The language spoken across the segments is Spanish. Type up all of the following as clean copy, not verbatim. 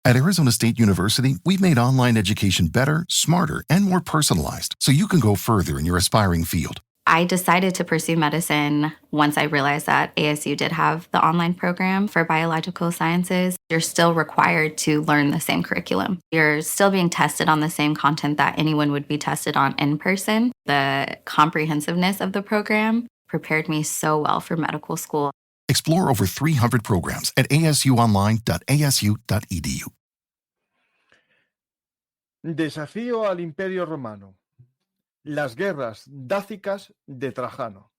At Arizona State University, we've made online education better, smarter, and more personalized so you can go further in your aspiring field. I decided to pursue medicine once I realized that ASU did have the online program for biological sciences. You're still required to learn the same curriculum. You're still being tested on the same content that anyone would be tested on in person. The comprehensiveness of the program prepared me so well for medical school. Explore over 300 programs at asuonline.asu.edu. Desafío al Imperio Romano. Las guerras dácicas de Trajano.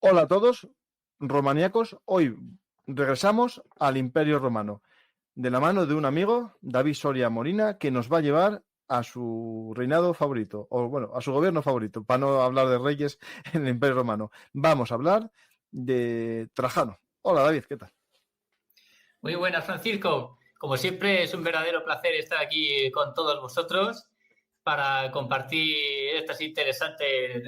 Hola a todos, romaníacos. Hoy regresamos al Imperio Romano, de la mano de un amigo, David Soria Molina, que nos va a llevar a su reinado favorito, o bueno, a su gobierno favorito, para no hablar de reyes en el Imperio Romano. Vamos a hablar de Trajano. Hola David, ¿qué tal? Muy buenas, Francisco. Como siempre, es un verdadero placer estar aquí con todos vosotros para compartir estos interesantes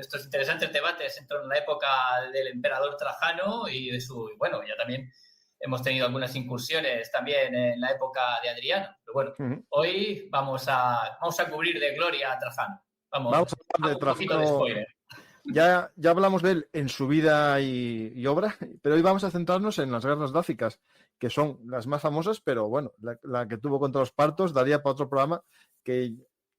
debates en torno a la época del emperador Trajano y de su... Bueno, ya también hemos tenido algunas incursiones también en la época de Adriano. Pero bueno, hoy vamos a cubrir de gloria a Trajano. Vamos a hablar de Trajano. Un poquito de spoiler. Ya hablamos de él en su vida y obra, pero hoy vamos a centrarnos en las guerras dácicas, que son las más famosas, pero bueno, la que tuvo contra los partos daría para otro programa que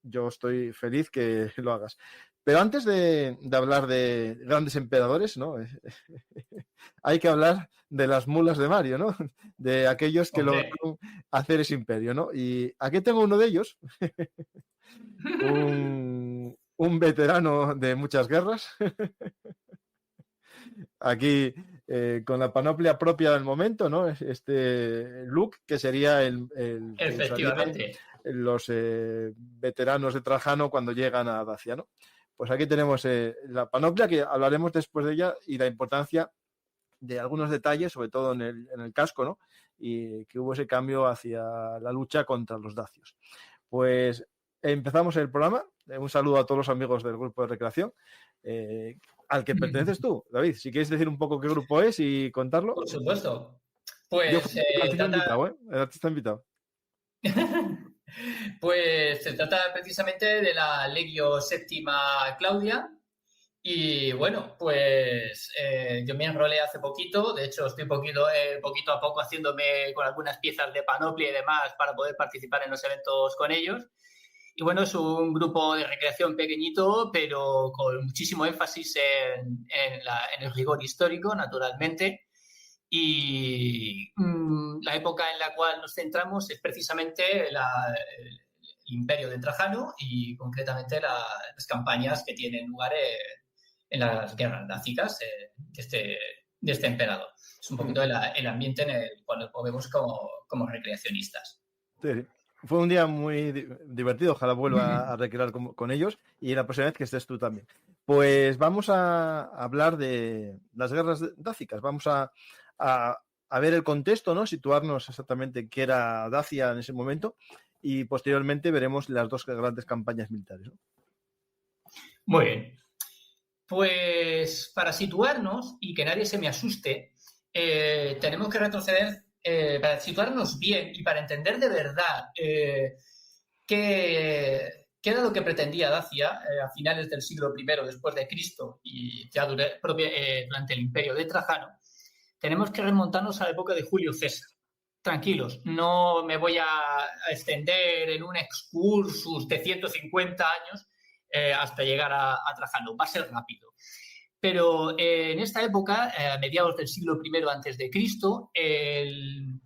yo estoy feliz que lo hagas. Pero antes de hablar de grandes emperadores, ¿no? Hay que hablar de las mulas de Mario, ¿no? De aquellos que lograron hacer ese imperio, ¿no? Y aquí tengo uno de ellos, un veterano de muchas guerras, aquí con la panoplia propia del momento, ¿no? Este Luke, que sería el efectivamente los veteranos de Trajano cuando llegan a Dacia, ¿no? Pues aquí tenemos la panoplia, que hablaremos después de ella, y la importancia de algunos detalles, sobre todo en el casco, ¿no? Y que hubo ese cambio hacia la lucha contra los dacios. Pues empezamos el programa. Un saludo a todos los amigos del grupo de recreación, al que perteneces tú, David. Si quieres decir un poco qué grupo es y contarlo. Por supuesto. Pues yo fui el artista invitado. Pues se trata precisamente de la Legio Séptima Claudia. Y bueno, pues yo me enrolé hace poquito. De hecho, estoy poquito a poco haciéndome con algunas piezas de panoplia y demás para poder participar en los eventos con ellos. Y bueno, es un grupo de recreación pequeñito, pero con muchísimo énfasis en el rigor histórico, naturalmente. Y la época en la cual nos centramos es precisamente el imperio de Trajano y concretamente las campañas que tienen lugar en las guerras dácicas de este emperador. Es un poquito el ambiente en el cual nos movemos como recreacionistas. Sí. Fue un día muy divertido, ojalá vuelva a recrear con ellos y la próxima vez que estés tú también. Pues vamos a hablar de las guerras dácicas, vamos a ver el contexto, ¿no? Situarnos exactamente qué era Dacia en ese momento y posteriormente veremos las dos grandes campañas militares, ¿no? Muy bien. Pues para situarnos y que nadie se me asuste, tenemos que retroceder para situarnos bien y para entender de verdad qué era lo que pretendía Dacia a finales del siglo I después de Cristo y ya durante el imperio de Trajano. Tenemos que remontarnos a la época de Julio César. Tranquilos, no me voy a extender en un excursus de 150 años hasta llegar a Trajano. Va a ser rápido. Pero en esta época, a mediados del siglo I antes de Cristo, en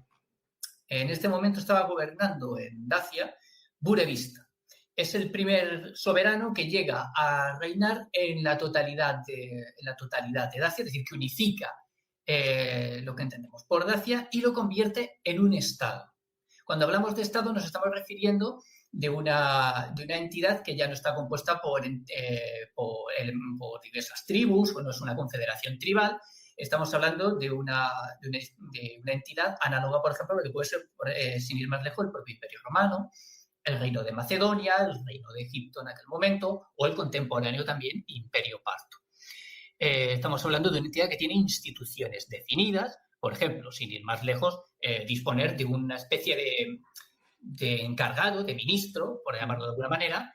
este momento estaba gobernando en Dacia Burevista. Es el primer soberano que llega a reinar en la totalidad de Dacia, es decir, que unifica lo que entendemos por Dacia y lo convierte en un Estado. Cuando hablamos de Estado nos estamos refiriendo de una entidad que ya no está compuesta por diversas tribus, o no es una confederación tribal. Estamos hablando de una entidad análoga, por ejemplo, a lo que puede ser, sin ir más lejos, el propio Imperio Romano, el Reino de Macedonia, el Reino de Egipto en aquel momento, o el contemporáneo también Imperio Parto. Estamos hablando de una entidad que tiene instituciones definidas, por ejemplo, sin ir más lejos, disponer de una especie de encargado, de ministro, por llamarlo de alguna manera,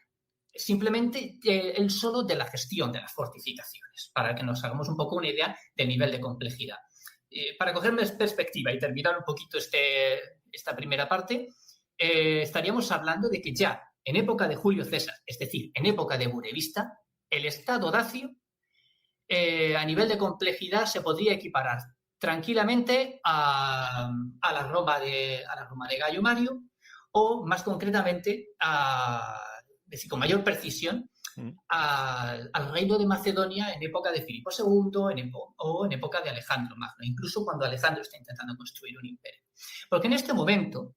simplemente él solo de la gestión de las fortificaciones, para que nos hagamos un poco una idea del nivel de complejidad. Para cogerme perspectiva y terminar un poquito esta primera parte, estaríamos hablando de que ya en época de Julio César, es decir, en época de Burebista, el Estado dacio a nivel de complejidad se podría equiparar tranquilamente a la Roma de Gayo Mario, o más concretamente, decir, con mayor precisión, al reino de Macedonia en época de Filipo II o en época de Alejandro Magno, incluso cuando Alejandro está intentando construir un imperio. Porque en este momento,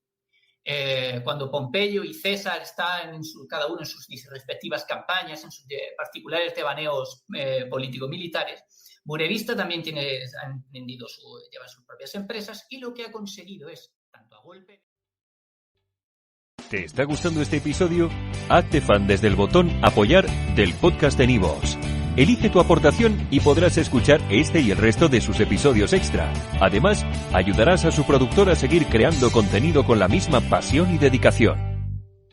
cuando Pompeyo y César están cada uno en sus respectivas campañas, en sus particulares devaneos político-militares, Burebista también lleva sus propias empresas, y lo que ha conseguido es, tanto a golpe... ¿Te está gustando este episodio? Hazte fan desde el botón Apoyar del podcast de Nivos. Elige tu aportación y podrás escuchar este y el resto de sus episodios extra. Además, ayudarás a su productor a seguir creando contenido con la misma pasión y dedicación.